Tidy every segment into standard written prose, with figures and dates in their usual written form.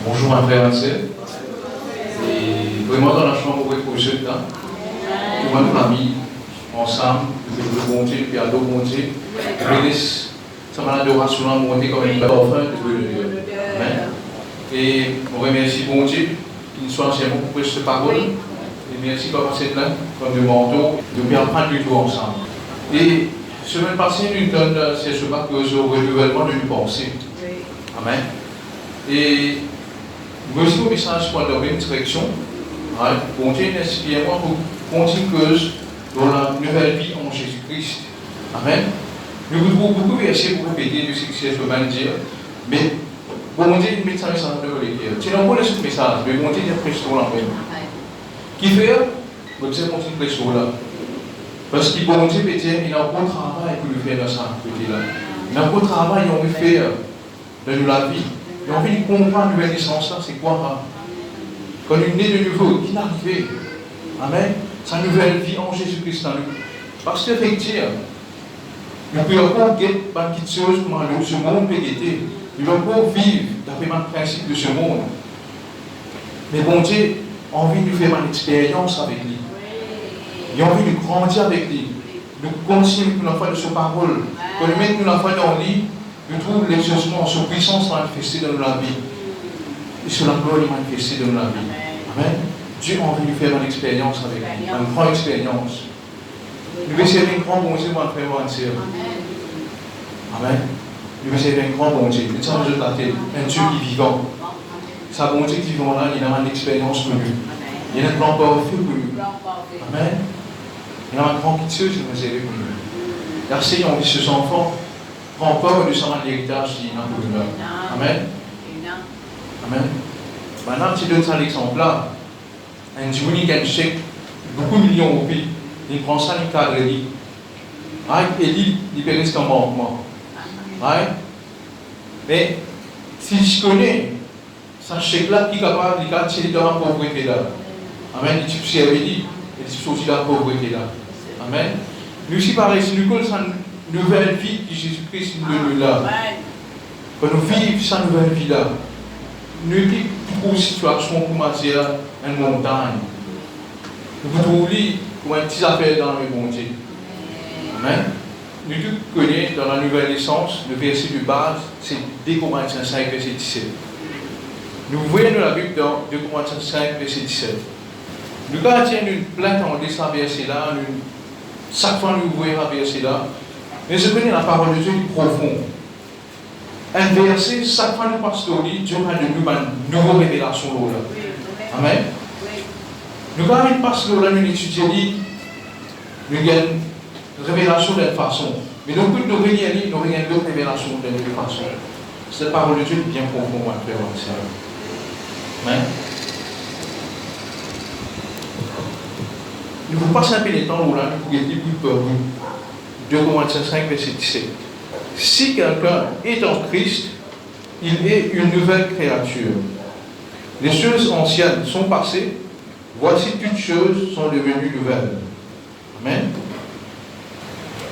Bonjour ma frère et sœur. Et vraiment dans la chambre où vous êtes là, tout le famille, ensemble, le bon Dieu, puis à l'eau bon Dieu, je laisse sa adoration à monter comme une offrande de Dieu. Amen. Et on remercie bon Dieu, qu'il soit anciennement pour prêcher cette parole. Et merci comme c'est là, comme de manteau, de bien prendre du tout ensemble. Et semaine passée, nous donne ces chemins que au renouvellement de nos pensées. Amen. Et voici le message pour donner une direction. Bon Dieu, inspire-moi pour continuer dans la nouvelle vie en Jésus-Christ. Amen. Nous vous trouvons beaucoup de versets pour répéter de ce que je veux dire. Mais bon Dieu, il met ça message dans le cœur. Tu n'as pas ce message, mais bon Dieu, il prêche sur la même. Qui fait, bon Dieu, continue de prêcher là. Parce que bon Dieu, il a un bon travail pour nous faire dans ça côté-là. Il a un bon travail qu'on veut faire dans la vie. Il a envie de comprendre la nouvelle naissance là, c'est quoi? Quand il est né de nouveau, qui est arrivé? Amen. Sa nouvelle vie en Jésus-Christ. Parce qu'effectivement, nous ne pouvons pas guetter par petites choses comme ce monde peut guetter. Nous ne pouvons pas vivre d'après le principe de ce monde. Mais bon Dieu a envie de nous faire une expérience avec lui. Il a envie de grandir avec lui. De continuer pour la foi de sa parole. Quand nous mettons la foi dans lui, nous trouvons l'exercice, sa puissance manifestée dans la vie. Et sur la gloire manifestée dans la vie. Amen. Dieu a envie de faire une expérience avec lui. Une grande expérience. Nous veut servir un grand bon Dieu, mon frère, mon sœur. Amen. Nous veut servir un grand bon Dieu. Nous sommes de la tête. Un Dieu qui est vivant. Sa bon Dieu qui vivant là, il a une expérience pour nous. Il y a un grand parfait pour nous. Amen. Il y a un grand pitié qui nous servir pour nous. Merci, on dit ces enfants. Prends peur de savoir l'héritage qui est dans le cœur. Amen. Amen. Maintenant, tu donnes ça l'exemple là. Un Johnny qui a un chèque, beaucoup de millions au pays. Il prend ça, il cadre et il libère ce manquement. Mais si je connais ce chèque-là, qui est capable de tirer dans la pauvreté là. Amen. Il tue servir, il tue sortir de la pauvreté là. Amen. Nous aussi, pareil, si nous connaissons une nouvelle vie que Jésus-Christ nous donne là, quand nous vivons cette nouvelle vie là, nous avons beaucoup de situations pour dire une montagne. Nous trouvons comme une petite affaire dans le bon Dieu. Amen. Nous tous connaissons dans la nouvelle naissance, le verset de base, c'est 2 Corinthiens 5, verset 17. Nous voyons dans la Bible dans 2 Corinthiens 5, verset 17. Nous gardions une plainte en descendant verset là, chaque fois nous voyons un verset là, mais je connais la parole de Dieu qui est profonde. Un verset, chaque fois nous passons au lit, Dieu a de nous une nouvelle révélation là. Amen. Nous quand même passons là, nous étudions, nous avons une révélation d'une façon. Mais nous nous avons d'autres révélations d'une autre façon. Cette parole de Dieu est bien profonde, mon frère, mon sœur. Amen. Nous ne pouvons pas simple les temps où là, nous pouvons dire plus peur. 2 Corinthiens 5, verset 17. Si quelqu'un est en Christ, il est une nouvelle créature. Les choses anciennes sont passées, voici toutes choses sont devenues nouvelles. Amen.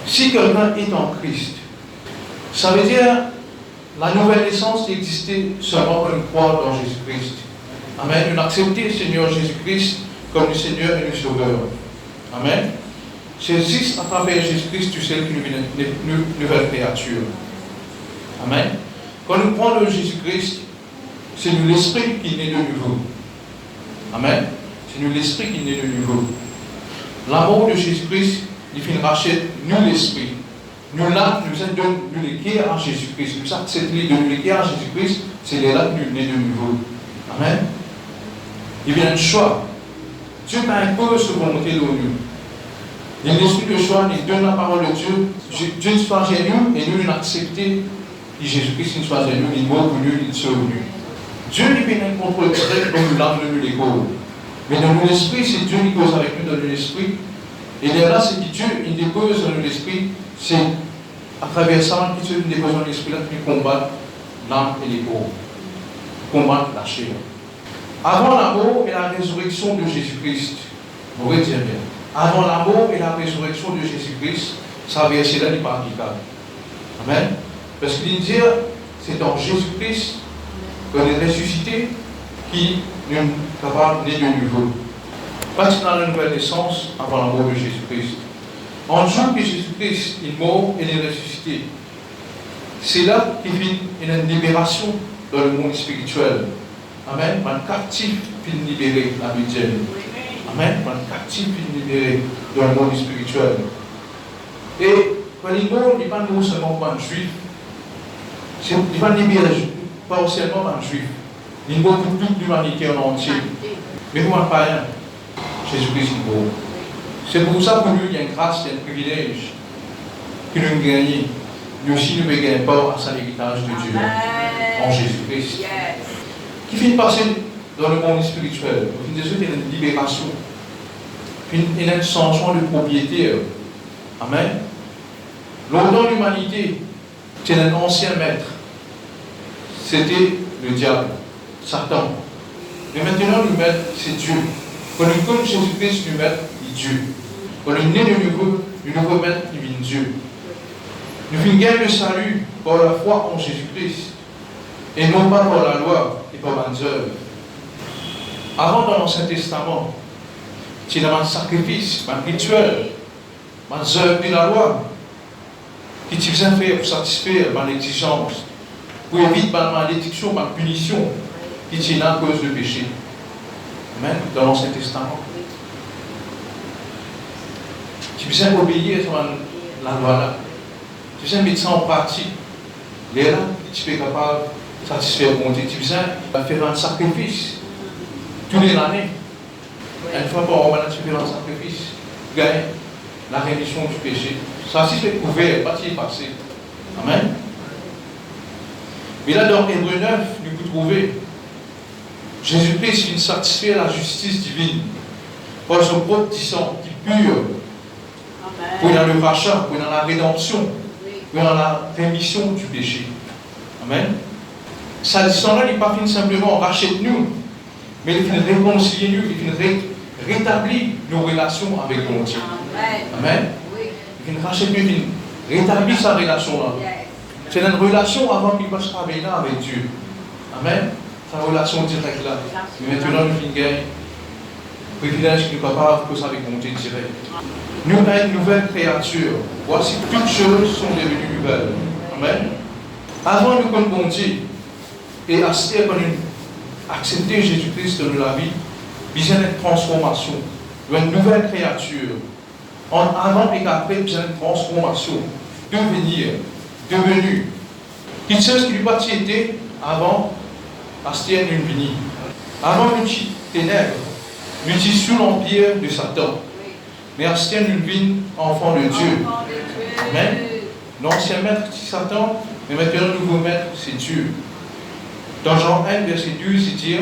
Si quelqu'un est en Christ, ça veut dire la nouvelle naissance existait seulement pour une croire dans Jésus-Christ. Amen. Nous acceptons le Seigneur Jésus-Christ comme le Seigneur et le Sauveur. Amen. C'est juste à travers Jésus-Christ, tu sais qu'il est une nouvelle créature. Amen. Quand nous prenons Jésus-Christ, c'est nous l'Esprit qui naît de nouveau. Amen. C'est nous l'Esprit qui naît de nouveau. L'amour de Jésus-Christ, il fait racheter nous l'Esprit. Nous là, nous les à Jésus-Christ. Nous acceptons de nous les à Jésus-Christ, c'est là que nous naît de nouveau. Amen. Il y a un choix. Dieu impose sa volonté de nous. Il y a l'esprit de choix, il donne la parole de Dieu. Dieu nous choisit nous et nous l'acceptons. Et Jésus-Christ nous choisit nous, il est mort pour nous, il est sauvé nous. Dieu n'est pas un contrôle direct dans nous l'âme de nous l'école. Mais dans l'esprit, c'est Dieu qui cause avec nous dans l'esprit. Et là, c'est que Dieu, il dépose dans l'esprit, c'est à travers ça que Dieu dépose dans l'esprit là qui combat l'âme et l'épaule. Combat la chair. Avant la mort et la résurrection de Jésus-Christ, on va dire bien. Avant la mort et la résurrection de Jésus-Christ, ça verset-là n'est pas applicable. Amen. Parce qu'il dit, c'est en Jésus-Christ On est ressuscité qui est capable de naître de nouveau. Parce que dans la nouvelle naissance, avant la mort de Jésus-Christ. En jour que Jésus-Christ est mort et est ressuscité, c'est là qu'il y a une libération dans le monde spirituel. Amen. Un captif finit libéré, la Bible. Amen. Un captif finit libéré dans le monde spirituel. Et quand il est mort, il n'est pas non seulement un juif. Il n'est pas libéré, pas seulement un juif. Il est mort pour toute l'humanité en entier. Mais pour un païen, Jésus-Christ est mort. C'est pour ça que nous, il y a une grâce, il y a un privilège que nous gagnons. Nous aussi, nous ne gagnons pas à cet héritage de Dieu en Jésus-Christ. Qui finit par passer dans le monde spirituel. Au fin de suite, il y a une libération. Il y a un changement de propriétaire. Amen. Longtemps, l'humanité, c'est un ancien maître. C'était le diable, Satan. Mais maintenant, le maître, c'est Dieu. Quand nous comme Jésus-Christ, le maître, il est Dieu. Quand nous naît de nouveau maître, il vient Dieu. Nous finissons gagner le salut par la foi en Jésus-Christ. Et non pas par la loi et par les œuvres. Avant, dans l'Ancien Testament, il y avait un sacrifice, un rituel, les œuvres de la loi, qui te faisaient faire pour satisfaire l'exigence, pour éviter la malédiction, la punition, qui tient à cause du péché. Amen. Dans l'Ancien Testament. Tu peux obéir à la loi là. Tu peux mettre ça en pratique. Et là, tu es capable de satisfaire mon Dieu. Tu peux faire un sacrifice. Tous les années. Une fois par an, tu fais un sacrifice. Tu gagnes la rémission du péché. Ça, si c'est couvert, pas si c'est passé. Amen. Mais là, dans Hébreux 9, nous pouvons trouver Jésus-Christ vient satisfaire la justice divine par son propre sang qui pure. Pour dans le rachat, pour dans la rédemption, pour dans la rémission du péché. Amen. Sa sang-là n'est pas fini simplement rachète nous, mais il vient réconcilier nous, il vient rétablir nos relations avec mon Dieu. Amen. Il vient racheter nous, il vient rétablir sa relation-là. C'est une relation avant qu'il passe avec Dieu. Amen. Sa relation directe là. Mais maintenant, nous finissons gagner. Privilège qui nous capable de causer avec mon Dieu direct. Nous sommes une nouvelle créature. Voici toutes choses sont devenues nouvelles. Amen. Avant nous connaître mon Dieu et quand nous accepter Jésus-Christ dans la vie, il y a une transformation. Il y a une nouvelle créature. Avant et après, il y a une transformation. Devenu. Quelque chose qui lui pas été avant, Astien une vie. Avant nous ténèbres, nous étions sous l'empire de Satan. Mais Astien une vie enfant de Dieu. Amen. L'ancien maître c'est Satan, mais maintenant le nouveau maître c'est Dieu. Dans Jean 1, verset 12, il dit,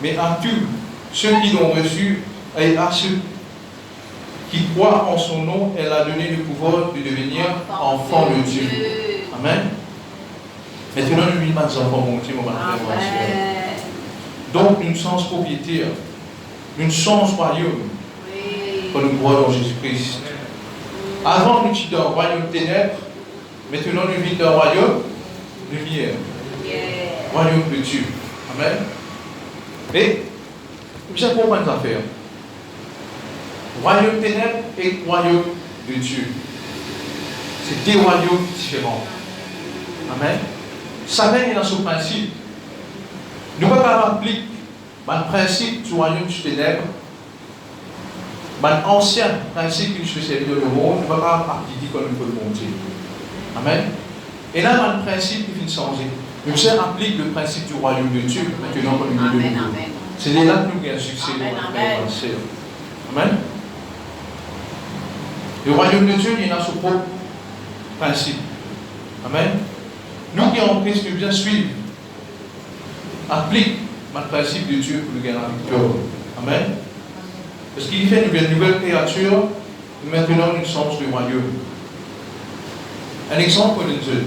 mais à tous ceux qui l'ont reçu et à ceux qui croient en son nom, elle a donné le pouvoir de devenir enfant de Dieu. Amen. Maintenant, nous vivons des enfants, mon Dieu, mon frère. Donc, nous sommes propriétaires. Nous sommes royaume. Quand nous croyons en Jésus-Christ. Avant, nous étions dans le royaume ténèbres. Maintenant, nous vivons dans le royaume lumière. Royaume de Dieu. Amen. Mais, vous avez compris une affaire. Royaume ténèbres et royaume de Dieu. C'est deux royaumes différents. Amen. Ça vient dans ce principe. Nous ne pouvons pas appliquer le principe du royaume du ténèbre, l'ancien principe que nous faisons dans le monde, nous ne pouvons pas appliquer comme nous pouvons le Dieu. Amen. Et là, le principe qui vient de changer. Nous appliquons le principe du royaume de Dieu maintenant comme nous le devons. C'est là que nous avons succès dans notre Amen. Le royaume de Dieu, il a son propre principe. Amen. Nous qui en Christ, nous devons suivre, appliquer le principe de Dieu pour nous gagner la victoire. Amen. Parce qu'il fait une nouvelle créature, maintenant nous sommes le royaume. Un exemple de Dieu.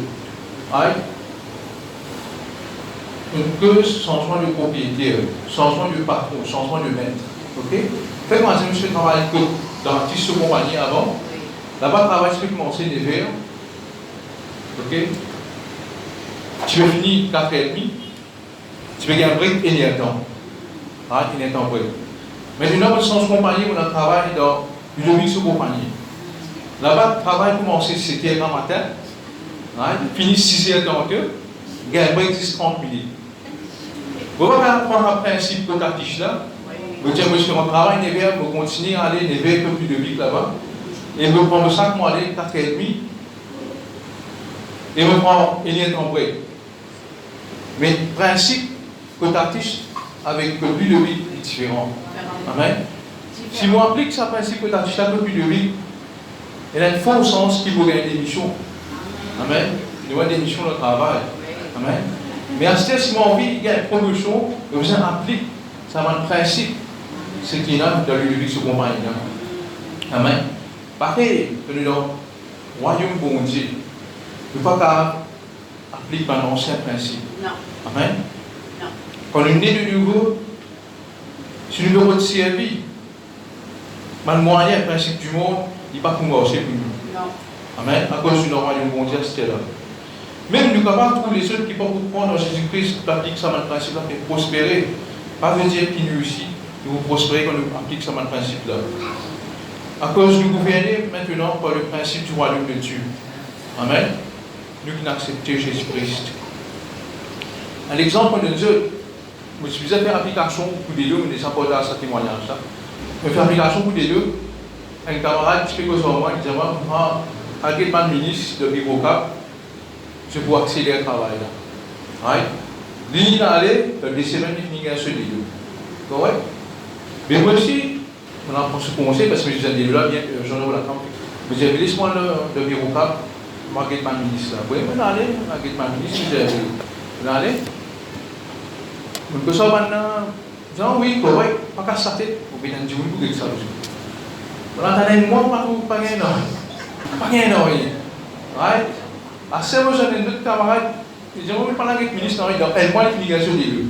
Une cause, changement de propriétaire, changement de patron, changement de maître. Ok? Faites-moi dire, monsieur travaille dans la petite compagnie avant. Là-bas, travail, je peux commencer les verres. Ok? Tu veux finir 4h30. Tu peux gagner un brique et il y a un temps. Ah, il y a un temps brique. Maintenant, on change de compagnie, on a travaillé dans une sur compagnie. Là-bas, le travail commence 7h matin, finit 6h dans que, il y a un break 10-30 minutes. Vous pouvez apprendre un principe de ta fiche là. Vous dites, moi je fais mon travail, vous continuez à aller, un peu plus de vite là-bas. Et vous prenez 5 mois, 4h30. Et vous prenez une temps break. Mais le principe que tu affiches avec le plus de vie est différent. Amen. Si vous appliquez ce principe que tu affiches avec le plus de vie, il y a un faux sens qui vous gagne des missions. Amen. Il y a des missions de travail. Amen. Mais à ce moment, si vous avez envie, il y a une promotion, vous appliquez ça va un principe. Ce qui est là dans le sur compagnie. Amen. Pareil, dans le royaume bon Dieu, il ne faut pas appliquer un ancien principe. Non. Amen. Non. Quand on est né de nouveau, c'est le numéro de service. Mais le moyen, le principe du monde, il n'est pas pour marcher pour nous. Non. Amen. À cause du royaume bon Dieu, c'était là. Même nous capables tous les autres qui peuvent prendre dans Jésus-Christ, qui appliquent ça, le principe là, et prospérer. Pas veut dire qu'ils nous aussi, ils vont prospérer quand nous appliquons ça, le principe là. À cause du gouverner maintenant par le principe du royaume de Dieu. Amen. Nous qui n'acceptons Jésus-Christ. Un exemple de Dieu, je suis fait application pour des deux, mais déjà pas dans ce témoignage. Je fais application pour des deux. Un camarade qui fait que moi, il dit moi, avec le ministre de Bibocap, je peux accélérer le travail là. Right? L'île allait, dans des semaines, il finit un seul des deux. Correct? Mais moi aussi, on a pensé commencer parce que je disais là, j'en ai la campagne. Mais j'ai dit, laisse-moi le bureau cap, je vais ma ministre là. Oui, mais allez, je vais ma ministre, j'ai dit, allez. Donc, ça maintenant, je dis, oui, correct, pas qu'à s'arrêter, vous pouvez dire, vous pouvez dire ça aussi. Voilà, t'en as une mois, pas rien, non. Pas rien, non, oui. Right? À ce moment, j'ai un autre camarade, il dit, on va parler avec le ministre, il dit, aide-moi l'implication des deux.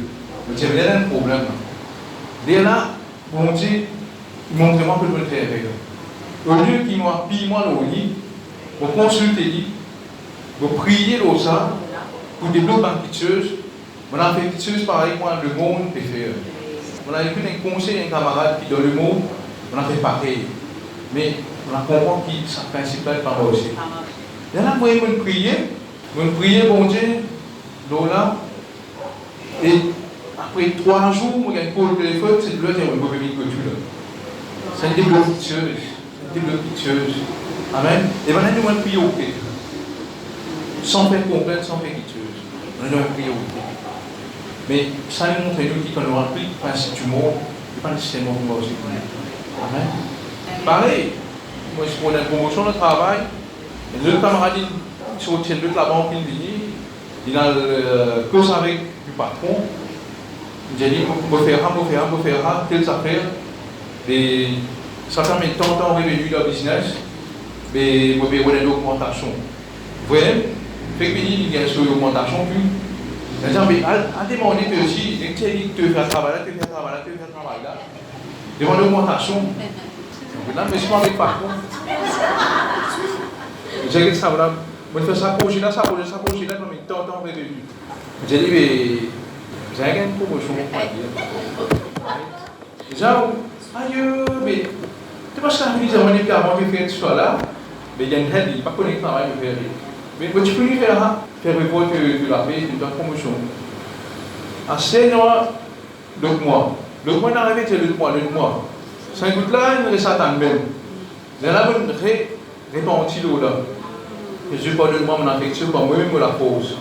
Mais j'ai un problème. Dès là, bon Dieu, ils m'ont vraiment peu de faire avec eux. Au lieu qu'ils m'ont pillé moi le lit, vous consultez, vous priez le ça, pour développer une piteuse. On a fait une piteuse pareil, moi, le monde peut faire. On a écouté un conseil d'un camarade qui, dans le monde, on a fait pareil. Mais on a compris que ça principal par moi aussi. Et là, vous priez, bon Dieu, là, et après 3 jours, je vais pour le téléphone, c'est de l'autre, je vais me mettre que tu là. C'est une développe piteuse. C'est une développe piteuse. Amen. Et maintenant, nous allons prier au Christ. Sans faire comprendre, sans faire piteuse. Nous allons prier au Christ. Mais ça nous montre nous qui, quand nous appris le principe du monde, il n'y a pas nécessairement pour moi aussi. Amen. Pareil, moi, je prends une promotion de travail, et l'autre camarade, il se retient de la banque, il a le cause avec du patron. J'ai dit, on va faire, telles affaires. Et ça permet de tant revenu dans le business, mais on va avoir une augmentation. Vous voyez, fait que il y a une augmentation, puis, mais à demander aussi, dès que tu fais un travail là, tu fais un travail là, demande une augmentation. Donc là, je suis pas avec patron. J'ai dit ça, voilà, on fait ça, projet là, mais tant revenu. J'ai dit, mais. J'ai rien pour moi, je suis déjà, aïe, mais tu vois, ça me dit, avant de faire ce soit là, mais il y a une aide, il n'est pas connecté au travail de faire. Mais tu peux lui faire une vote de la paix, de ta promotion. À 6 mois, 2 mois. Le mois d'arrivée, c'est 2 mois. 5 gouttes là, il reste à temps même. J'ai la bonne répartie l'eau là. Je ne pas de moi mon affection, moi-même me la pose.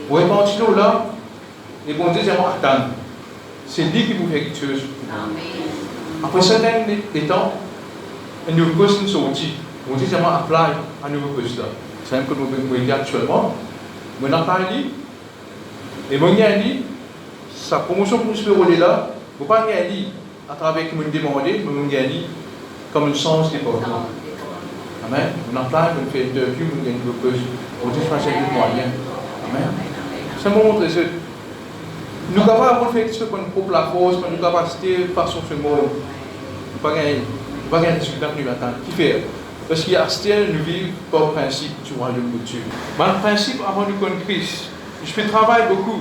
Pour répartir l'eau là, les bons Dieu, c'est attendre. C'est lui qui vous fait quelque chose. Après certains temps, un nouveau poste est sorti. Bon Dieu, c'est apply un nouveau poste là. C'est un peu que nous avons actuellement. Mon apply, et mon dit, sa promotion pour ce rôle là, vous ne pouvez pas gagner à travers ce que vous demandez, mais vous gagnez comme le sens des portes. Amen. Mon apply, vous faites une interview, vous gagnez un nouveau poste. Bon Dieu, c'est un moyen. Amen. C'est un moment très sûr. Nous avons avoir fait ce qu'on coupe la force, mais nous avons capacité de façon ce monde. Nous ne pas gagner ce que nous attendons. Qui fait? Parce qu'il y a nous vivons par le principe du royaume de Dieu. Mais le principe, avant de connaître Christ, je fais travail beaucoup.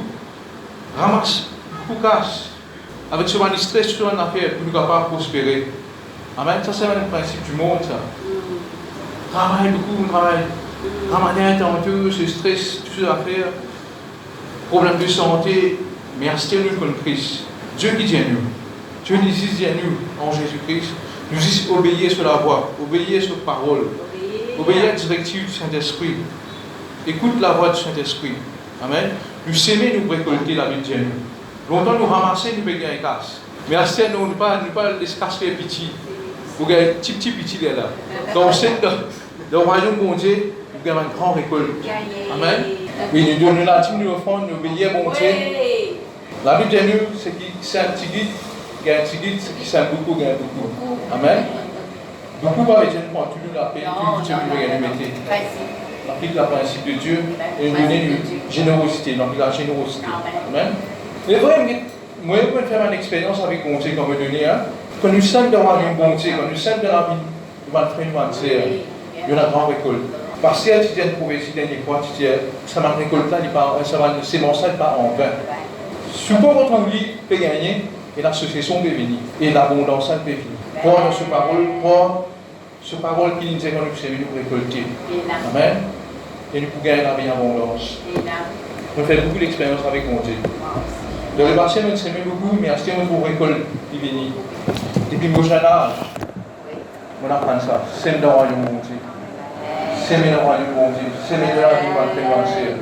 Ramasse beaucoup casse. Avec ce stress sur une affaire pour nous capables de prospérer. Amen. Ça, c'est le principe du monde, ça. Travaille beaucoup, travaille. Ramadan, tantôt, ce stress, toutes ces affaires. Problème de santé. Mais restez-nous comme Christ. Dieu qui dit à nous. Dieu nous dit à nous, en Jésus-Christ. Nous dit obéir sur la voie, obéir sur la parole, obéir à la directive du Saint-Esprit. Écoute la voix du Saint-Esprit. Amen. Nous s'aimer, nous récolter la vie de Dieu. Longtemps, nous ramasser, nous payer un casse. Mais à ce moment, nous ne pas laisser casser petit. Vous avez un petit là. Donc, dans le royaume de Dieu, nous avons une grande récolte. Amen. Et nous donnons la team, nous offrons, nous obéissons à Dieu. La Bible dit nous, c'est qui c'est un petit guide, il y a un petit guide, c'est qui c'est beaucoup, il y a beaucoup. Amen. Beaucoup va être une fois, tout le monde a payé, tout ce que vous voulez mettre. Applique le principe de Dieu et nous donner une générosité, donc la générosité. Amen. Mais vraiment, moi, je peux faire une expérience avec mon Dieu qu'on me donne. Quand nous sommes dans un bon Dieu, quand nous sommes dans la vie de notre frère, il y a une grande récolte. Parce que tu viens de prouver ici, dernière fois, tu dis, ça m'a récolté là, c'est bon, ça n'est pas en vain. Suppose votre lit peut gagner et l'association peut venir. Et l'abondance peut venir. Croire dans ce parole qui nous dit que nous sommes venus récolter. Amen. Et nous pouvons gagner la vie en abondance. Nous faisons beaucoup d'expériences avec mon Dieu. Dans le passé, nous s'aimons beaucoup, mais à ce moment, nous récoltons qui vient. Depuis mon jeune âge, on apprend ça. C'est dans le royaume de mon Dieu. C'est dans le royaume de mon Dieu. C'est dans la vie de mon Dieu.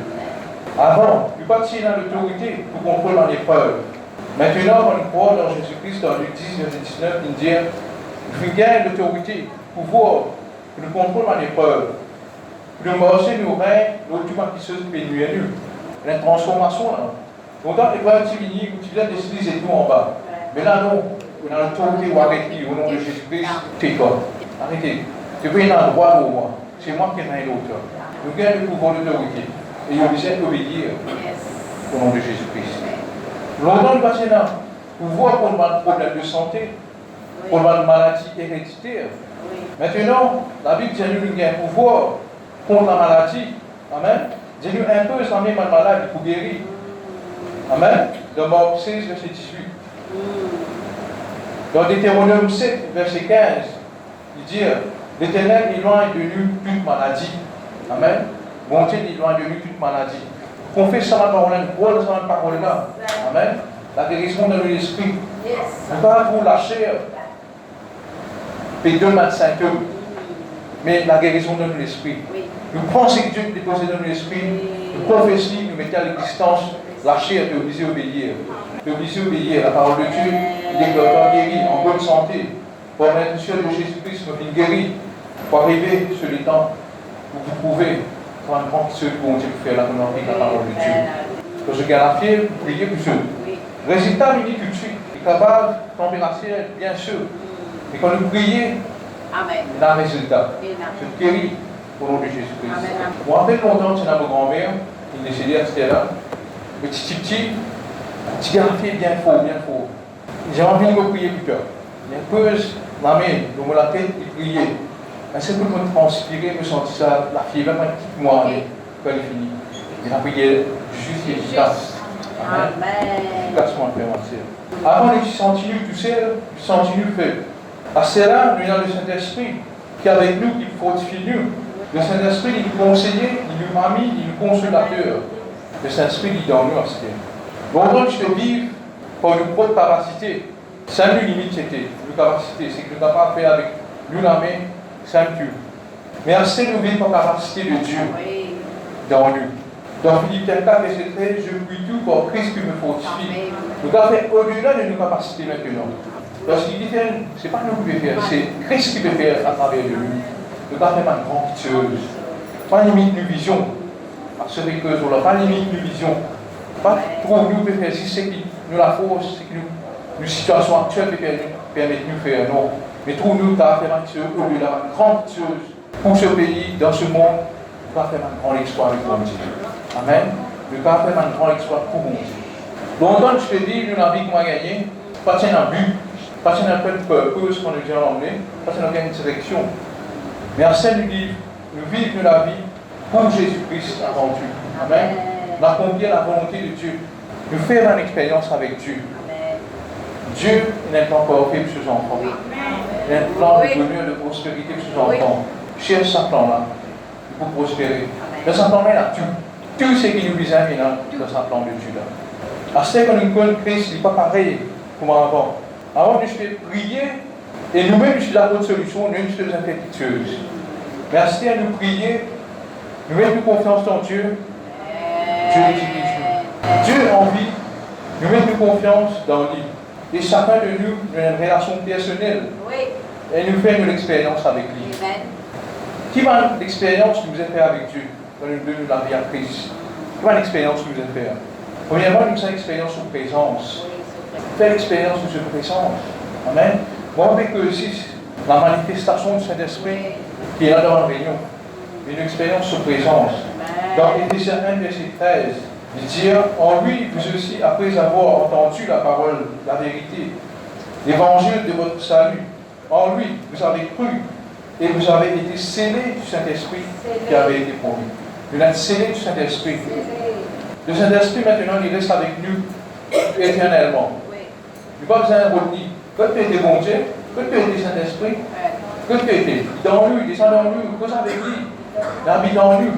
Avant, nous partions dans l'autorité pour contrôler l'épreuve. Maintenant, on croit dans Jésus-Christ, dans Luc 10, verset 19, il dit nous gagnons l'autorité, pouvoir, pour nous contrôler l'épreuve. Pour nous marcher, nous règne, l'autre qui se fait nuire à nous. La transformation là. Longtemps, les preuves qui viennent, tu viens d'utiliser tout en bas. Mais là, non, on a l'autorité ou arrêtez au nom de Jésus-Christ, t'es quoi? Arrêtez. Tu peux y avoir un droit au moi. C'est moi qui règne l'autre. Nous gagnons le pouvoir d'autorité. Et il est obligé d'obéir au nom de Jésus-Christ. Longtemps, nous passons là, pour voir qu'on a un problème de santé, qu'on a une maladie héréditaire. Maintenant, la Bible dit que nous avons un pouvoir contre la maladie. Amen. Dis-nous un peu, ça même malade pour guérir. Amen. Dans Marc 16, verset 18. Dans Deutéronome 7, verset 15, il dit l'Éternel éloigne de nous toute maladie. Amen. Bon Dieu éloigne de nous toute maladie. Confesse ça maintenant, on a une bonne parole là. Amen. La guérison dans l'esprit. On ne va pas vous lâcher. Puis 2 25 mais la guérison dans l'esprit. Nous pensons que Dieu est déposé dans l'esprit. Nous confessons, nous mettons à l'existence. La chair est obligée d'obéir. Tu es obligé d'obéir. La parole de Dieu, il est guéri, en bonne santé. Pour mettre sur de Jésus-Christ, nous guéri. Pour arriver sur les temps où vous pouvez prendre un grand ce que bon Dieu peut faire la communauté de la parole de Dieu. Quand je garde la fièvre, vous priez pour ceux. Résultat, il dit tout de suite. Il est capable, température, bien sûr. Et quand vous priez, il y a un résultat. Je guéris au nom de Jésus-Christ. Moi, après longtemps, c'est mon grand-mère, il est décédé à cette là. Petit garçon bien fort. J'ai envie de me prier plus tard. Il pose la main, dans la tête, il priait. C'est pour me transpirer, me sentir ça, la fièvre, un petit mois quand il finit. Il a prié juste et efficace. Amen. Efficacement, frère. Avant, il sentit tout seul, il sentit faible. À cela, nous avons le Saint-Esprit qui est avec nous, qui fortifie nous. Le Saint-Esprit, il nous conseillait, il nous ami, il nous consolateur. Le Saint-Esprit dit dans nous à ce moment. Longtemps, je te vive par nos propres capacités. C'est une limite, c'était nos capacités. C'est que nous n'avons pas fait avec nous la main, c'est un Dieu. Mais assez nous vivre par la capacité de Dieu dans nous. Dans Philippe 4, verset 13, je prie tout par Christ qui me fortifie. Nous avons fait au-delà de nos capacités maintenant. Parce qu'il dit, ce n'est pas nous qui pouvons faire, c'est Christ qui peut faire à travers de nous. Nous avons fait une grande chose. Pas limite de vision. Parce que nous n'avons pas limite de vision. Pas trop nous pouvons faire, si c'est qui nous la force, c'est que nos situations actuelles permettent de nous faire, non. Mais trop nous avons fait une chose, au-delà, une grande chose pour ce pays, dans ce monde, nous avons fait un grand exploit avec mon Dieu. Amen. Nous avons fait un grand exploit pour mon Dieu. Longtemps, je te dis, nous avons gagné, pas un but. Parce qu'on a pas de purpose qu'on a déjà emmené, parce qu'on a une direction. Mais à celle du livre, nous vivons la vie pour Jésus-Christ avant tout. Amen. D'accomplir la volonté de Dieu. Nous faire une expérience avec Dieu. Dieu, il a un plan parfait pour ses enfants. Il a un plan de bonheur, de prospérité pour ses enfants. Cherche ce plan-là pour prospérer. Dans ce plan-là, il a tout. Tout ce qui nous besoin dans ce plan de Dieu. À ce que nous connaissons Christ, il n'est pas pareil comme avant. Avant, nous devons prier et nous-mêmes, nous sommes la bonne solution, nous sommes infectieuses. Mais à ce que nous prions, nous mettons confiance en Dieu. Dieu est Dieu a envie. Nous mettons confiance dans lui. Et chacun de nous a une relation personnelle. Et nous faisons une expérience avec lui. Qui va l'expérience que nous avons fait avec Dieu dans nous donne la vie à Christ? Qui va l'expérience que nous avons fait? Premièrement, nous avons une expérience de présence. Faire l'expérience de cette présence. Amen. Moi, avec aussi la manifestation du Saint-Esprit qui est là dans la réunion. Une expérience de présence. Dans Éphésiens 1, verset 13, il dit en lui, vous aussi, après avoir entendu la parole, la vérité, l'évangile de votre salut, en lui, vous avez cru et vous avez été scellés du Saint-Esprit qui avait été promis. Vous êtes scellés du Saint-Esprit. Le Saint-Esprit, maintenant, il reste avec nous éternellement. Il n'y a pas besoin de retenir. Quand tu étais bon Dieu, quand tu étais Saint-Esprit, quand tu étais dans lui, descend dans lui, cause avec lui, il habite dans lui.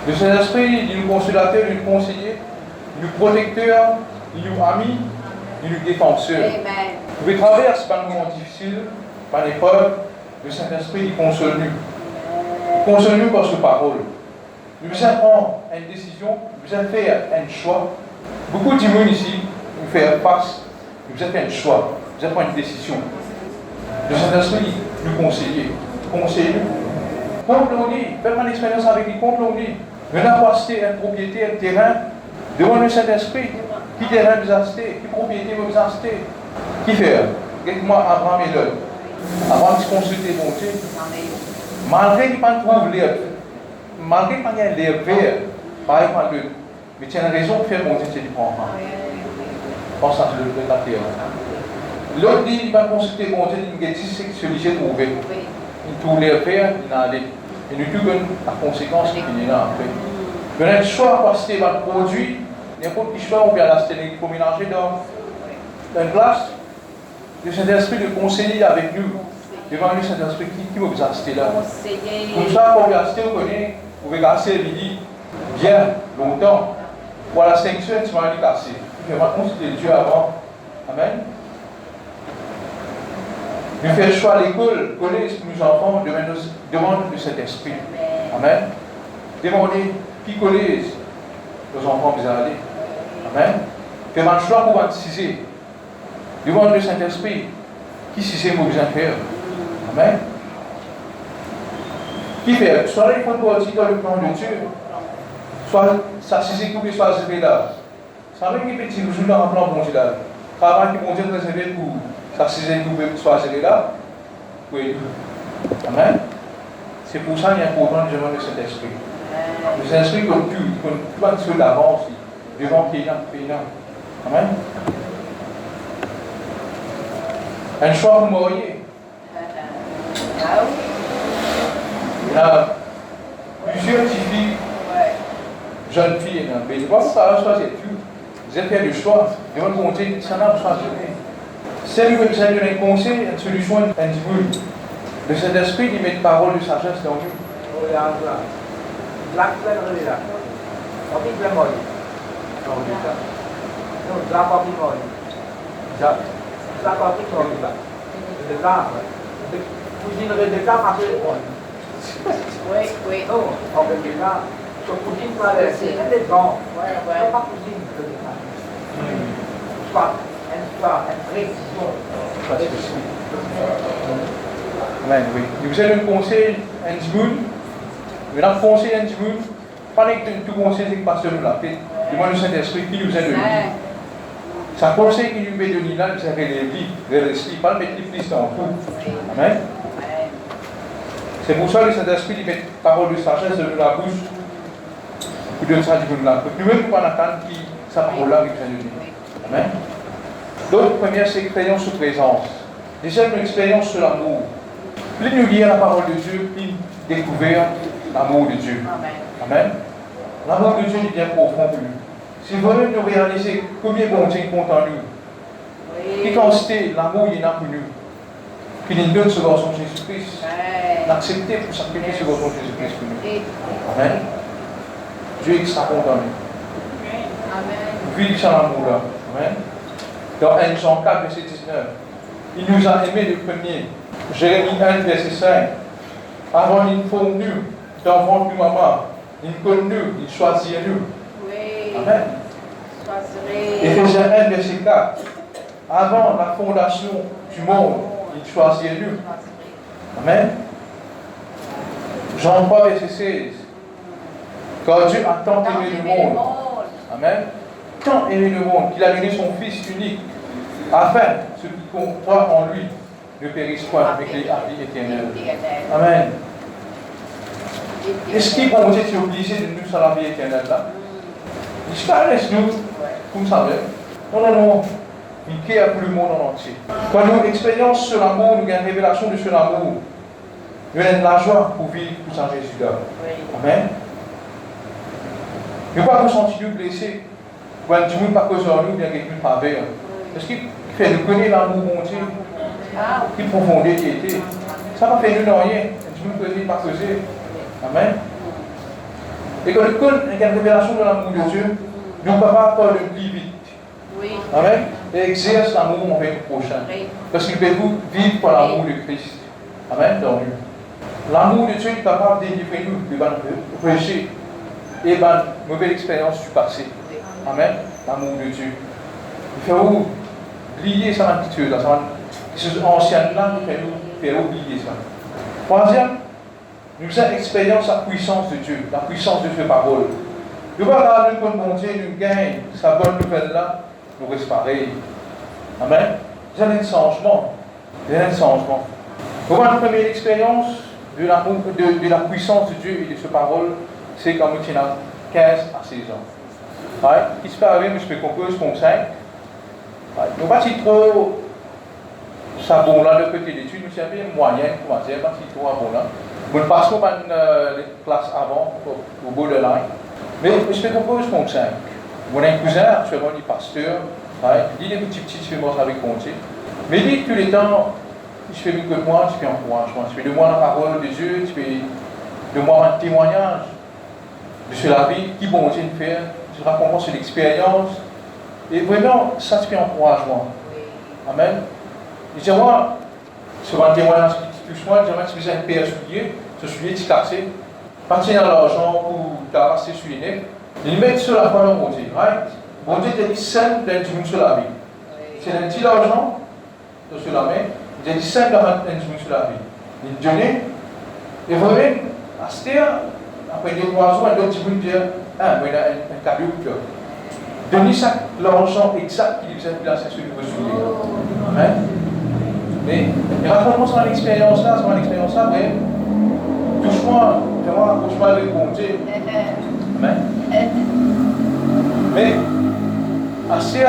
Le Saint-Esprit, il nous consolateur, il nous conseiller, il nous protecteur, il nous ami, il nous défenseur. Vous pouvez traverser par un moment difficile, par l'épreuve, le Saint-Esprit, il console nous. Il console nous par sa parole. Nous devons prendre une décision, nous devons faire un choix. Beaucoup de monde ici, nous faire face, nous devons faire un choix, nous devons prendre une décision. Le Saint-Esprit nous conseiller, conseille-nous. Contre-lui, faites une expérience avec lui, contre-lui. Nous n'avons pas acheté une propriété, un terrain, devant le Saint-Esprit. Qui terrain vous achetez, qui propriété vous achetez, qui fait? Dites-moi Abraham et l'autre. Avant de se consulter mon Dieu, malgré qu'il n'y a pas de trouve l'air, malgré qu'il n'y a pas l'air vert, pareil par l'autre, mais tu as une raison de faire mon Dieu, tu ne prends pas. Pense à la terre. L'autre dit, il va consulter mon Dieu, il dit, c'est ce que j'ai trouvé. Il trouve l'air vert, il a allé. Et nous tous la conséquence qui est là après. Vous avez le choix parce que votre produit, n'importe quel choix, on peut l'acheter pour mélanger dans une glace. Le Saint-Esprit de conseiller avec nous. Devant le Saint-Esprit, qui va vous acheter là? Comme ça, quand vous achetez, vous connaissez, vous pouvez casser midi bien, longtemps. Pour la sanction, tu m'as dit casser. Je vais consulter Dieu avant. Amen. Nous faisons le choix à l'école, collège, nos enfants, demandent le Saint-Esprit. Amen. Demandez qui collège nos enfants vous aller. Amen. Faisons un choix pour baptiser. Demandez le Saint-Esprit. Qui si c'est vous besoin faire? Amen. Qui fait? Soit il faut partir dans le plan de Dieu. Soit ça si c'est que vous choisissez là. Ça veut dire que petit vous dans un plan bon Dieu là. Travail qui bon Dieu réservé pour ça si c'est que vous choisissez là. Oui. Amen. C'est pour ça qu'il est important de demander le Saint-Esprit. Le Saint-Esprit comme tout, il connaît plein de choses d'avance, devant qui est là, Amen. Un choix pour marier. Il y a plusieurs petites filles, jeunes filles, mais je ne sais pas pourquoi elles choisissent tout. Vous avez fait le choix, devant le compter, ça n'a pas choisi. Celle qui vous a donné un conseil, une solution, un dimanche. Le Saint-Esprit, il met une parole de sagesse dans nous. Oui. Oh, en Belgique, sur Poutine, c'est des gens. Pas Poutine, une précision. Amen, oui. Nous allons un conseil, un dimanche. Nous avons un conseil, un dimanche. Pas que tout conseil, c'est que pasteur nous l'a fait. Demande le Saint-Esprit qui nous a donné. C'est un conseil qui nous a donné là, nous avons les pas le mettre les fils dans tout. Amen. C'est pour ça que le Saint-Esprit il met parole de sagesse de la bouche. Pour donner ça du là. Nous-mêmes, nous attendre qui sa parole-là qui nous a donné. Amen. Donc, première, c'est l'expérience de présence. Deuxième, l'expérience sur l'amour. Plus nous lisons la parole de Dieu, plus nous découvrons l'amour de Dieu. Amen. L'amour de Dieu est bien profond pour nous. Si vraiment nous réaliser combien bon Dieu compte en nous, qui constate l'amour il y en a pour nous, qui nous donne ce garçon Jésus-Christ, l'accepter pour sacrifier ce garçon Jésus-Christ pour nous. Amen. Dieu est extra content de nous. Vive sans amour là. Amen. Dans 1 Jean 4, verset 19, il nous a aimés le premier. Jérémie 1, verset 5. Avant, il nous faut nous, d'enfants de maman, il connaît nous, il choisit nous. Amen. Éphésiens 1, verset 4. Avant la fondation du monde, il choisit nous. Amen. Jean 3, verset 16. Car Dieu a tant aimé le monde. Amen. Tant aimé le monde qu'il a donné son Fils unique, afin ceux qui croient en lui ne périssent point avec la vie éternelle. Amen. Est-ce qu'il bon Dieu est obligé de nous sur la vie éternelle là? Il laisse nous, vous savez. Non. Il care pour le monde en entier. Quand nous expérience sur l'amour, nous avons une révélation de ce amour. Nous avons la joie pour vivre pour Saint Jésus là. Amen. Nous ne pouvons pas nous sentir blessés. Quand Dieu ne pas cause en nous, bien quelqu'un travers. Est-ce qu'il fait nous connaître l'amour bon Dieu? Qui profondeur qui était. Ça ne va faire nous rien. Dieu ne peut pas causer. Amen. Et quand nous connaissons une révélation de l'amour de Dieu, nous ne pouvons pas faire le plus vite. Amen. Et exerce l'amour envers le prochain. Parce qu'il peut vivre par l'amour de Christ. Amen. Dans nous. L'amour de Dieu est capable de délivrer nous de péché et de mauvaise expérience du passé. Amen. L'amour de Dieu. Il fait oublier sa habitude, ces anciennes-là, il fait oublier ça. Troisième, nous avons expérience la puissance de Dieu, la puissance de ses paroles. Nous ne pas regarder comme bon Dieu nous gagne, sa bonne nouvelle-là, nous reste pareil. Amen. Il y a un changement. Pour la première expérience de la puissance de Dieu et de ses paroles, c'est quand nous avons 15 à 16 ans. Ouais. Ce qui se passe avec nous, je peux composer comme 5. Ouais. Nous ne pas si trop ça bon là de côté d'études, nous avons une moyenne, troisième, pas si trop bon là. Nous passons par les classes avant, au bout de l'année. Mais je peux composer comme 5. Mon cousin, actuellement, il est pasteur, ouais. Il dit des petits expériences avec mon Dieu. Mais il dit tous les temps, je fais mieux que moi, je fais encouragement. Je fais de moi la parole de Dieu, je fais de moi un témoignage de la vie, qui bon Dieu fait. Je raconte sur l'expérience. Et vraiment, ça se fait encouragement. Amen. Je dis, moi, sur un témoignage qui touche moi, je suis un père soulier, ce soulier est cassé, partir dans l'argent pour casser sur les nez, ils mettent sur la foi de mon Dieu. Right? Mon Dieu te dit 5 d'un du sur la vie. C'est un petit argent sur la main, il te dit 5 d'un du sur la vie. Il donne, et vraiment, à ce terre, après 2-3 jours, un autre du dit, ah, il y a un cadeau. Donnez ça l'argent exact qu'il vous a placé sur le soulier. Amen. Mais raconte-moi sur l'expérience-là, mais touche-moi, fais-moi un cauchemar avec mon Dieu. Amen. Mais, assez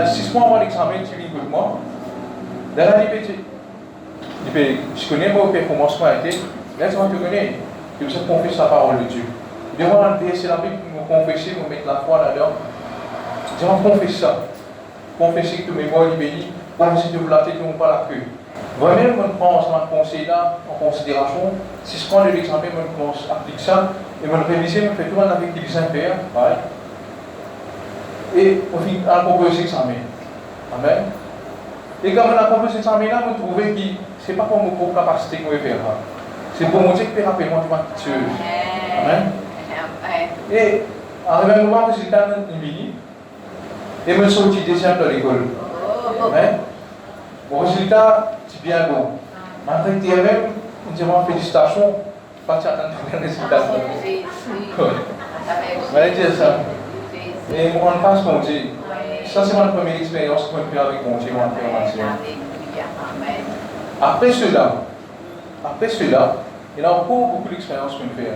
6 mois avant l'examen, tu viens avec moi. Dans la vie, je connais ma performance, laisse-moi te connaître. Je vous ai confié sa parole de Dieu. Je demande c'est la Bible pour me confesser, pour mettre la foi là-dedans. Je vais confesser ça. Confesser que mes mots libérés, confesser que vous la tête, pas la queue. Vraiment, on prend ce conseil là en considération. Si je prends de l'examen, on applique ça et on révise, on fait tout le monde avec les impairs. Et on finit à composer l'examen. Amen. Et quand on a composé l'examen là, on trouve que ce n'est pas pour mon propre capacité qu'on veut faire. C'est pour mon Dieu qui peut rappeler moi du Dieu. Amen. Et arrivé un moment, je suis dans une mini et je me suis sorti deuxième de l'école. Amen. Mon résultat, c'est bien bon. Malgré que TRM, on dit félicitations, pas de attendre le résultat. Je vais dire ça. Et on passe mon Dieu. Ça, c'est ma première expérience que je fais avec mon Dieu en formation. Après cela, il y a encore beaucoup d'expériences qu'on fait.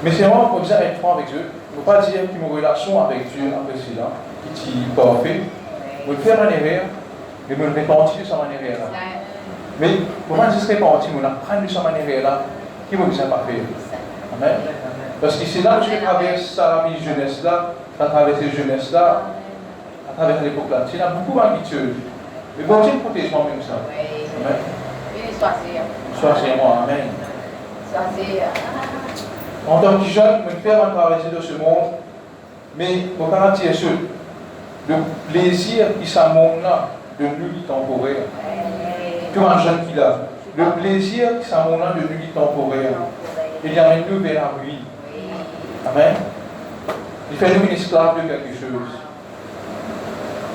Mais c'est vraiment comme ça être franc avec Dieu. Il ne faut pas dire qu'il y a une relation avec Dieu après cela, qui est parfait. Vous le faire en erreur, mais vous le repentir de sa manière là. Mais comment je serais parti, vous apprendre de sa manière là, qui vous ne pas faire. Amen. Parce que c'est là où tu traverses sa vie jeunesse là, tu as traversé jeunesse là, à travers l'époque là. Tu as beaucoup d'inquiétude. Mais bon Dieu protège moi même ça. Amen. Choisis-moi, amen. En tant que jeune, je me fais traverser de ce monde, mais mon caractère est sûr. Le plaisir qui s'amène là, de nuit temporaire. Tout un jeune qui l'a. Le plaisir qui s'amène là, de nuit temporaire. Il y a une nouvelle à lui. Amen. Il fait nous une esclave de quelque chose.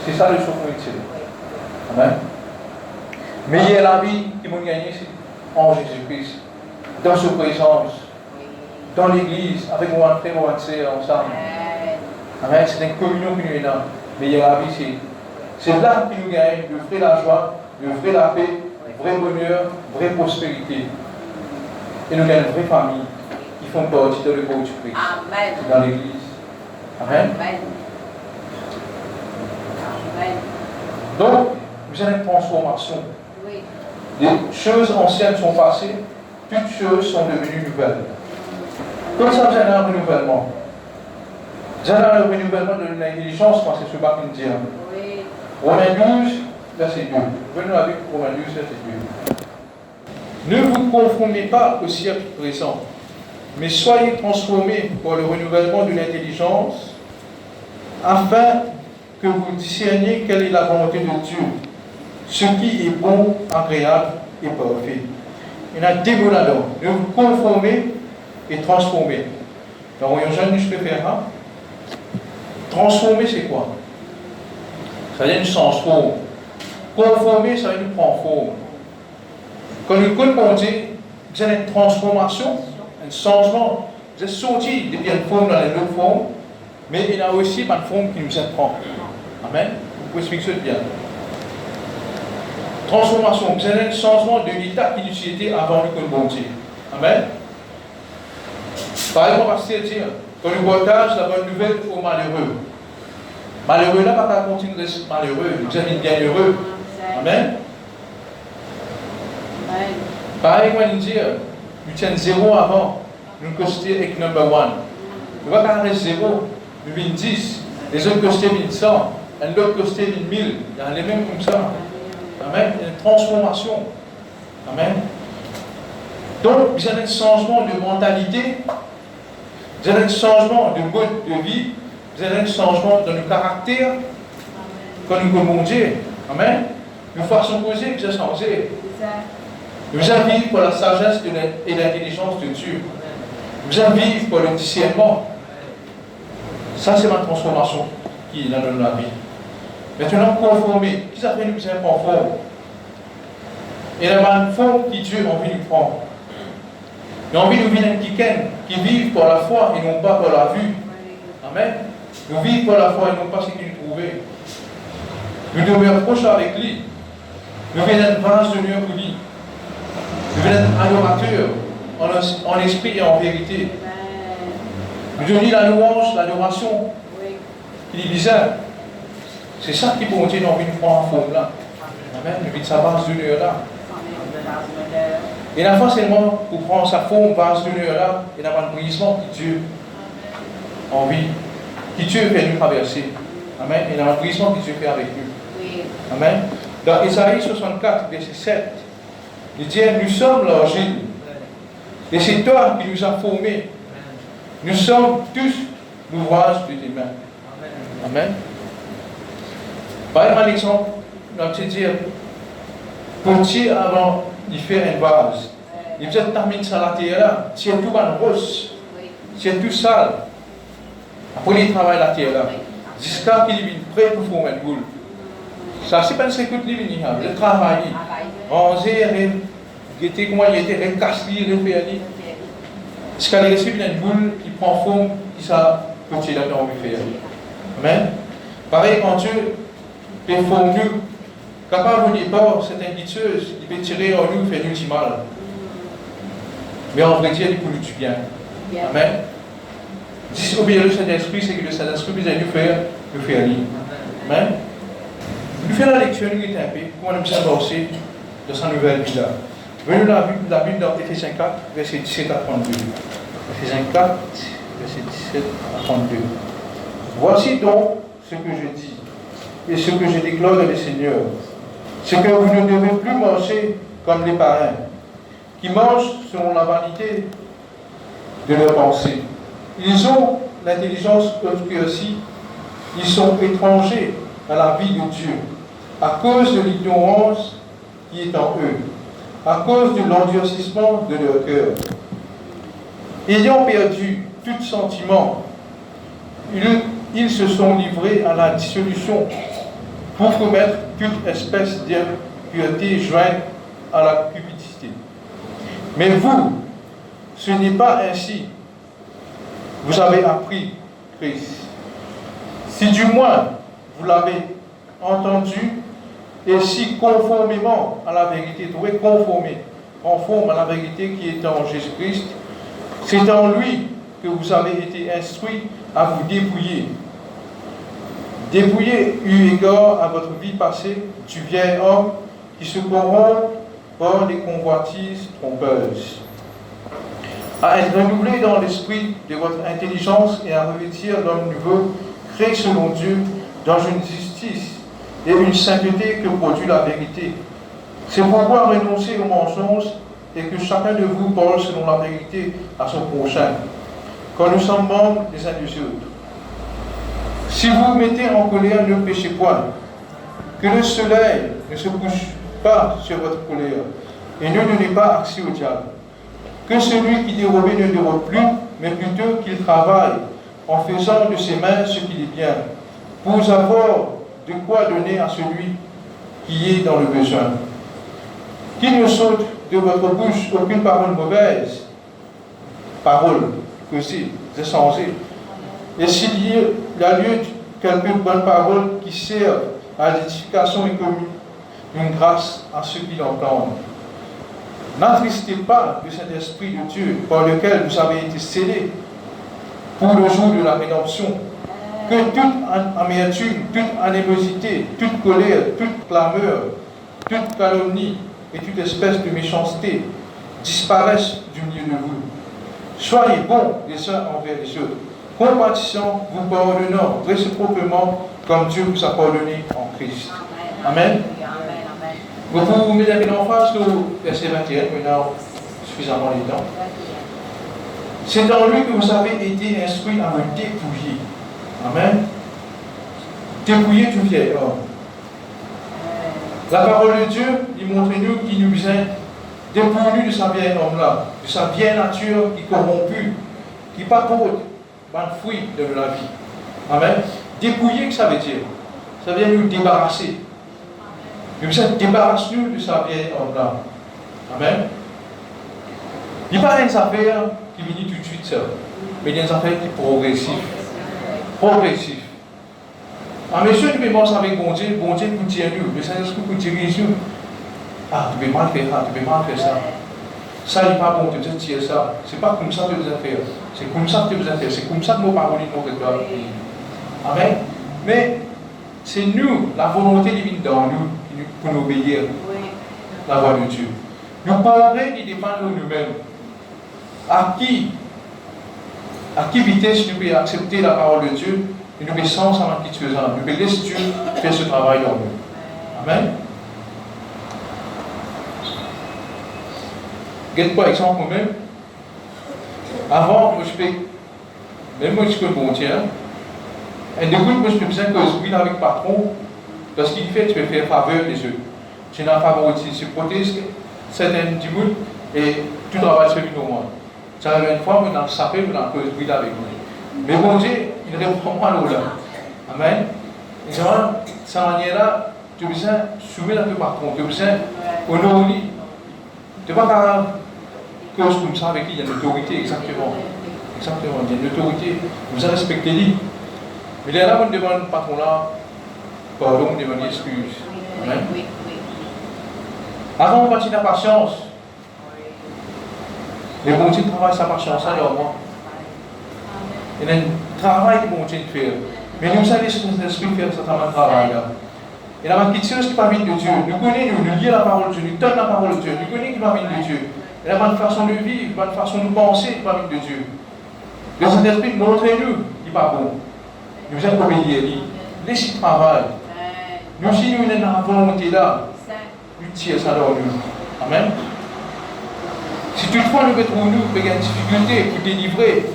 C'est ça le souffle. Amen. Mais il y a la vie qui m'a gagné en Jésus-Christ. Dans sa présence. Dans l'église, avec mon frère, mon sœur, ensemble. Amen. C'est une communion qui nous est là. Mais il y a la vie, c'est là qui nous gagne, le vrai la joie, le vrai la paix, le vrai bonheur, la vraie prospérité. Et nous gagnons une vraie famille qui font partie de le corps du Christ. Amen. Dans l'église. Amen. Amen. Donc, vous avez une transformation. Oui. Les choses anciennes sont passées, toutes choses sont devenues nouvelles. Comme ça, vous avez un renouvellement. Vous avez un renouvellement de l'intelligence, parce que c'est ce que je dire. Oui. Romains 12, verset 2. Venez avec Romains 12, verset 2. Ne vous conformez pas au siècle présent, mais soyez transformés par le renouvellement de l'intelligence, afin que vous discerniez quelle est la volonté de Dieu, ce qui est bon, agréable et parfait. Il y a deux mots là-dedans. Ne vous conformer et transformer. Donc, il y a un jeune je peux faire. Hein? Transformer, c'est quoi? Ça veut dire une transforme. Conformer, ça veut dire prendre forme. Quand nous comptons, c'est une transformation, un changement. Vous êtes sorti depuis une forme dans une autre forme, mais il y a aussi une forme qui nous apprend. Amen. Vous pouvez expliquer ça bien. Transformation, c'est un changement de l'état qui nous était avant le compte. Amen. Par exemple, on va dire, quand nous partage la bonne nouvelle aux malheureux. Malheureux là, pas continuer de être malheureux, nous sommes bien heureux. Amen. Pareil, moi, je dis, nous tiens 0 avant, nous costons avec number 1. Nous ne va pas rester 0, nous venons 10, les autres costent 1100, et l'autre costent 1000. Il y a les mêmes comme ça. Amen. Il y a une transformation. Amen. Donc, vous avez un changement de mentalité, vous avez un changement de mode de vie, vous avez un changement dans le caractère, quand nous commandons Dieu. Amen. Nous façon poser, vous avez changé. Vous avez vécu pour la sagesse et l'intelligence de Dieu. Vous avez vécu pour le discernement. Ça, c'est ma transformation qui est dans la vie. Maintenant, conformer. Qui ça fait nous être conformes? Et la bonne forme qui Dieu a envie de nous prendre. Il a envie de nous vivre qui vivent par la foi et non pas par la vue. Amen. Nous vivons par la foi et non pas ce qu'il nous trouvait. Nous demeurons proches avec lui. Nous venons être vase de Dieu pour lui. Nous venons être adorateurs en esprit et en vérité. Nous donnons la louange, l'adoration. Il est bizarre. C'est ça qui pour nous envie de prendre en forme là. Amen. Nous vivons sa vase de Dieu là. Et la fois seulement pour prendre sa forme vase de Dieu là, il y a un brisement qui Dieu a envie, qui Dieu fait nous traverser. Amen. Il y a un brisement qui Dieu fait avec nous. Amen. Dans Isaïe 64, verset 7, il dit, nous sommes l'argile. Et c'est toi qui nous as formés. Nous sommes tous l'ouvrage de tes mains. Amen. Par exemple, on peut dire, potier avant de faire un vase, il peut terminer ça la terre là, c'est tout en rose, c'est tout sale. Après, il travaille la terre là, jusqu'à qu'il vienne prêt pour former une boule. Ça, c'est pas ce que tu viens de travailler. Ranger, guetter comment il était, recasser, refaire. Jusqu'à qu'il reçoive une boule qui prend forme, qui ça, petit là, on veut faire. Amen. Pareil, quand Dieu est formé, capable de départ, cette inquiétude, il peut tirer en nous, faire nous du mal. Mais en vrai, Dieu, il peut nous du bien. Amen. Si obéir le Saint-Esprit, c'est que le Saint-Esprit peut nous faire lire. Amen. Nous faisons la lecture, nous est un peu, pour nous avancer dans sa nouvelle vie là. Venez la Bible dans Éphésiens 4, verset 17 à 32. Éphésiens 4. verset 17 à 32. Voici donc ce que je dis et ce que je déclare dans le Seigneur. C'est que vous ne devez plus manger comme les païens, qui mangent selon la vanité de leurs pensées. Ils ont l'intelligence obscurcie, ils sont étrangers à la vie de Dieu, à cause de l'ignorance qui est en eux, à cause de l'endurcissement de leur cœur. Ayant perdu tout sentiment, ils se sont livrés à la dissolution pour commettre toute espèce d'impureté jointe à la cupidité. Mais vous, ce n'est pas ainsi. Vous avez appris Christ. Si du moins vous l'avez entendu, et si conformément à la vérité, conforme à la vérité qui est en Jésus-Christ, c'est en lui que vous avez été instruits à vous dépouiller. Dépouiller eu égard à votre vie passée du vieil homme qui se corrompt par des convoitises trompeuses, à être renouvelé dans l'esprit de votre intelligence et à revêtir l'homme nouveau, créé selon Dieu, dans une justice et une sainteté que produit la vérité. C'est pourquoi renoncer aux mensonges et que chacun de vous parle selon la vérité à son prochain, quand nous sommes membres les uns des autres. Si vous vous mettez en colère, ne péchez point. Que le soleil ne se couche pas sur votre colère et ne donnez pas accès au diable. Que celui qui dérobe ne dérobe plus, mais plutôt qu'il travaille en faisant de ses mains ce qu'il est bien, pour avoir de quoi donner à celui qui est dans le besoin. Qu'il ne saute de votre bouche aucune parole mauvaise, parole causée, insensée. Et s'il y a lieu quelques bonnes paroles qui servent à l'édification et comme une grâce à ceux qui l'entendent. N'attristez pas le Saint-Esprit de Dieu par lequel vous avez été scellés pour le jour de la rédemption. Que toute amertume, toute animosité, toute colère, toute clameur, toute calomnie et toute espèce de méchanceté disparaissent du milieu de vous. Soyez bons les uns envers les autres, compatissant, vous pardonnant réciproquement comme Dieu vous a pardonné en Christ. Amen. Vous vous mettez en face au verset 21, maintenant suffisamment de temps. C'est en lui que vous avez été instruits à vous dépouiller. Amen. Dépouiller tout vieil homme. La parole de Dieu, il montre-nous qu'il nous vient dépouiller de sa vieille homme-là, de sa vieille nature qui est corrompue, qui n'est pas pour un fruit de la vie. Amen. Dépouiller, que ça veut dire? Ça veut dire nous débarrasser. Nous débarrassons de sa vieille homme-là. Amen. Il n'y a pas une affaire qui vient tout de suite ça, mais il y a une affaire qui est progressive. Progressif. Ah, monsieur, tu peux penser avec bon Dieu vous tient nous, le Saint-Esprit vous dirige nous. Ah, tu peux mal faire ça, tu peux mal faire ça. Ça n'est pas bon, tu tires ça. C'est pas comme ça que tu dois faire. C'est comme ça que tu dois faire. C'est comme ça que nos paroles nous doivent dire. Amen. Mais c'est nous, la volonté divine dans nous, pour nous obéir la voix de Dieu. Nous parlons qui dépend de nous-mêmes. À qui vitesse nous pouvons accepter la parole de Dieu et nous pouvons sans en qui faisons. Nous pouvons laisser Dieu faire ce travail dans nous. Amen. Regarde par exemple moi-même. Avant, moi je peux, même moi je peux bon Dieu. Et de coup, moi je peux besoin que je suis avec le patron parce qu'il fait, tu peux faire faveur des autres. Tu n'as pas favori, tu protèges certaines du monde et tout travail se fait au moins. Ça arrive une fois, on a sapé, on a cause brûlé avec nous. Mais bon Dieu, il répond pas à nous là. Amen. Et ça, cette manière-là, tu as besoin de soumettre un peu par contre, tu as besoin d'honorer. Tu n'as pas qu'à cause comme ça avec lui, il y a une autorité, exactement. Exactement, il y a une autorité, vous avez respecté lui. Mais là, on demande le patron là, pardon, on demande excuse. Amen. Avant, on partit de la patience. Le bon Dieu travaille sa patience alors moi. Il y a un travail que bon Dieu fait. Mais nous savons que l'Esprit fait ce travail-là. Il y a quelque chose qui va venir de Dieu. Nous connaissons, nous lisons la parole de Dieu, nous donnons la parole de Dieu, nous connaissons qui va venir de Dieu. Il y a une façon de vivre, une façon de penser qui va venir de Dieu. Le Saint-Esprit montre-nous, il n'est pas bon. Nous sommes obéir, laissez travail. Nous aussi, nous avons la volonté là, nous tirons ça dans nous. Amen. Si toutefois nous retrouvons nous avec une difficulté pour délivrer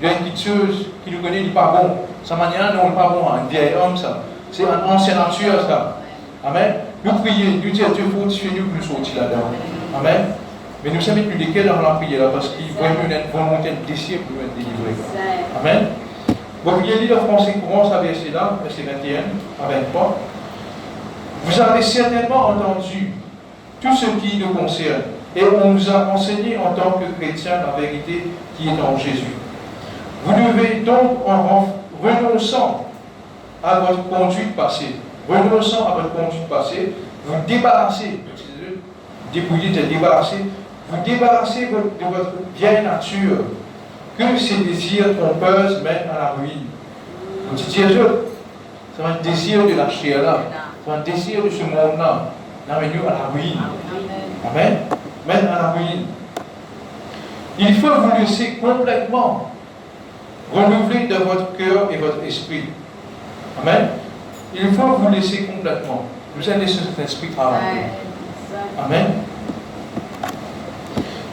d'une petite chose qui nous connaît, il n'est pas bon. Sa manière, non, il n'est pas bon, un vieil homme, ça. C'est un ancien nature, ça. Amen. Nous prions, nous disons, Dieu fortifie nous pour nous sortir là-dedans. Amen. Mais nous savons plus lesquels dans la prière là, parce qu'il voit nous une volonté, un désir pour nous être délivrés. Amen. Vous pouvez lire le français courant, ça verset là, verset 21 à 23. Vous avez certainement entendu tout ce qui nous concerne, et on vous a enseigné en tant que chrétiens la vérité qui est en Jésus. Vous devez donc, en renonçant à votre conduite passée, vous débarrasser, dépouiller, c'est débarrasser, vous débarrasser de votre vieille nature, que ces désirs trompeuses mènent à la ruine. Vous dites, c'est un désir de la chair là, c'est un désir de ce monde-là, mène nous à la ruine. Amen. Mène à la ruine. Il faut vous laisser complètement renouveler de votre cœur et votre esprit. Amen. Il faut vous laisser complètement. Vous allez laisser cet esprit travailler. Amen.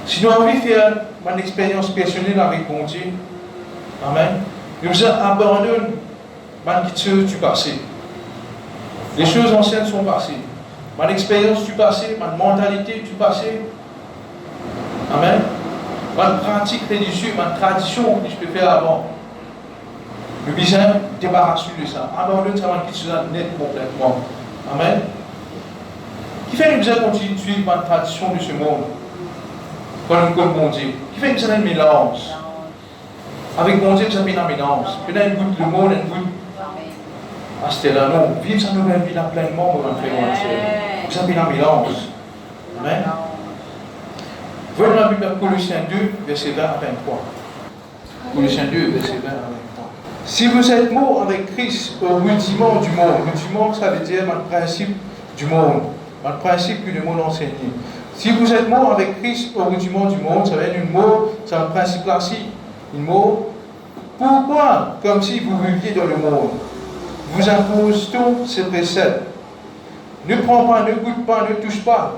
Si nous avons envie de faire une expérience personnelle avec mon Dieu, amen, nous abandonnons les choses du passé. Les choses anciennes sont passées. Ma expérience du passé, ma mentalité du passé, amen, ma pratique religieuse, ma tradition que je peux faire avant. Nous besoin débarrasser de ça. Abandonne ça, ma chose net complètement. Amen. Qui fait que nous avons continué de suivre ma tradition de ce monde? Quand nous connaissons mon Dieu. Qui fait que nous avons un mélange? Avec mon Dieu, nous avons un mélange. Nous avons un goût de le monde, un goût. Ah, c'était là, non. Vivre sa nouvelle vie là pleinement, mon frère, mon frère. Vous avez un mélange. Amen. Voyons la Bible de Colossiens 2, verset 20 à 23. Colossiens 2, verset 20 à 23. Si vous êtes morts avec Christ au rudiment du monde, rudiment, ça veut dire le principe du monde, le principe que le monde enseigne. Si vous êtes mort avec Christ au rudiment du monde, ça veut dire une mort, c'est un principe là-ci, une mort. Pourquoi, comme si vous viviez dans le monde, vous impose tous ces préceptes? Ne prends pas, ne goûte pas, ne touche pas.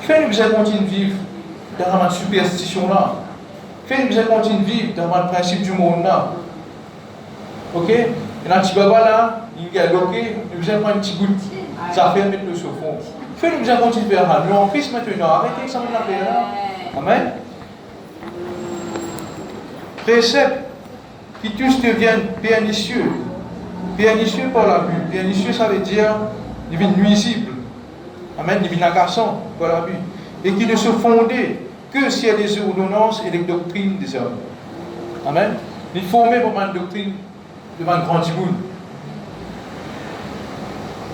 Faites que vous allez continuer de vivre dans ma superstition là. Faites que vous allez continuer de vivre dans le principe du monde là. Ok? Et un petit baba là, il est bloqué, vous allez prendre un petit goût. Ça fait mettre le fond. Faites que vous allez continuer de faire ça. Nous en Christ maintenant, arrêtez ça maintenant là. Amen. Préceptes qui tous deviennent pernicieux. Pernicieux par l'abus. Pernicieux, ça veut dire devient nuisible. Amen. Devient agaçant par l'abus. Et qui ne se fondaient que s'il y a des ordonnances et des doctrines des hommes. Amen. Ils formaient pour une doctrine devant un grand monde.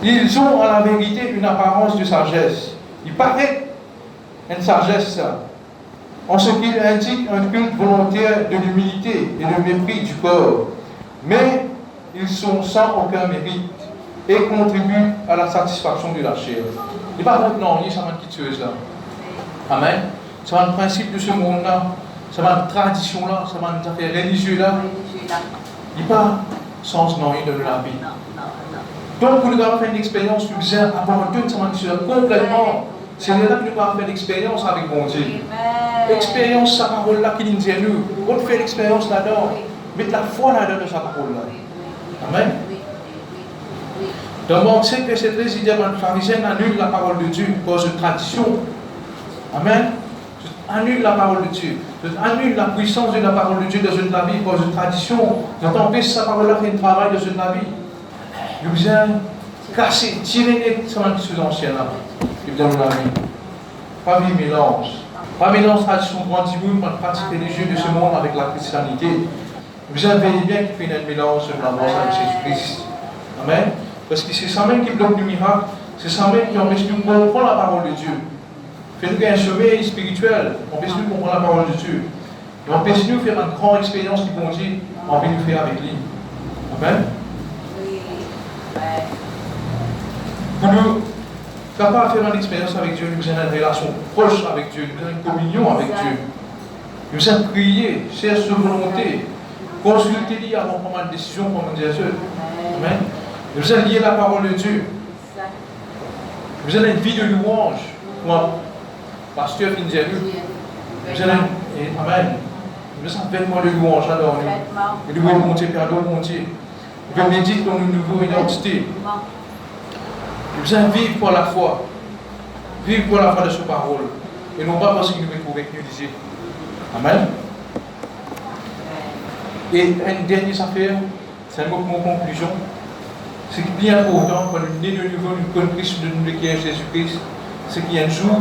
Ils ont à la vérité une apparence de sagesse. Il paraît une sagesse, ça. En ce qu'il indique un culte volontaire de l'humilité et de mépris du corps. Mais ils sont sans aucun mérite et contribuent à la satisfaction de la chair. Il n'est pas maintenant, il y a une petite chose là. Amen. C'est un principe de ce monde-là, c'est une tradition là, c'est une affaire religieuse là. Il n'y a pas sens non de la vie. Donc, pour nous avoir fait une expérience, nous devons abandonner cette chose complètement. C'est là que nous avons fait l'expérience avec mon Dieu. L'expérience, sa parole là qui nous dit à nous. On fait l'expérience là-dedans. Mettre la foi là-dedans de sa parole là. Amen. Dans Marc 5, verset 13, il dit que le pharisien annule la parole de Dieu à cause de tradition. Amen. Annule la parole de Dieu. Annule la puissance de la parole de Dieu dans une vie à cause de tradition. J'empêche sa parole là fait un travail dans une vie. Nous devons casser, tirer les choses anciennes là. Dans la vie. Pas de mélange. Pas de mélange tradition grand monde, pas de pratique religieuse de ce monde avec la christianité. Vous avez bien qu'il fait un mélange sur la mort avec Jésus-Christ. Amen. Parce que c'est ça même qui bloque le miracle. C'est ça même qui empêche nous de comprendre la parole de Dieu. Fait-nous un sommeil spirituel. Empêche nous de comprendre la parole de Dieu. Et empêche nous de faire une grande expérience qui bon Dieu a envie de nous faire avec lui. Amen. Pour nous capable de faire une expérience avec Dieu, nous avons une relation proche avec Dieu, nous avons une communion avec Dieu. Nous allons prier, chercher sa volonté, consulter avant de prendre une décision comme un Dieu. Amen. Nous allons lire la parole de Dieu. Nous allons une vie de louange. Moi, pasteur Finzelu. Nous allons, amen. Nous allons vêtements de louange alors nous. Et nous allons monter, pardon, monter. Nous allons méditer comme une nouvelle identité. Nous allons vivre pour la foi. Vivre pour la foi de sa parole. Et non pas parce qu'il nous met avec nous disait. Amen. Et une dernière affaire, c'est mon conclusion. C'est bien important quand nous venons de nouveau, nous connaissons de nous qui est Jésus-Christ. C'est qu'il y a un jour,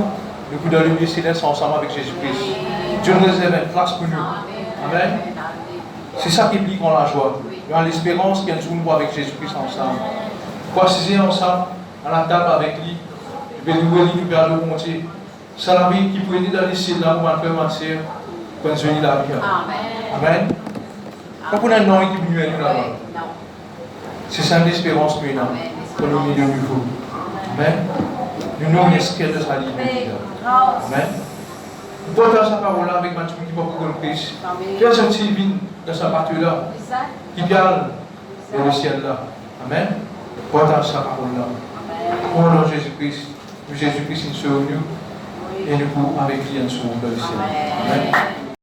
nous pouvons dans le lieu céleste ensemble avec Jésus-Christ. Dieu nous réserve une place pour nous. Amen. C'est ça qui implique en la joie. Nous avons l'espérance qu'il y a un jour nous avec Jésus-Christ ensemble. Pour assister ensemble à la table avec lui, nous perdons le monter. C'est la vie qui peut aider dans les cieux là pour faire ma sœur, quand je vis la vie. Amen. Pas pour un nom qui est venu à nous là-bas. C'est ça l'espérance que nous avons, que nous avons de nouveau. Amen. Nous avons l'escalier de sa liberté. Amen. Nous portons sa parole là avec Mathieu qui va pour le Christ. Qui a sorti vin de sa partie là, qui garde dans le ciel là. Amen. Portons sa parole là. Au nom de Jésus-Christ, Jésus-Christ est sur nous et nous pouvons avec lui en sur dans le ciel. Amen.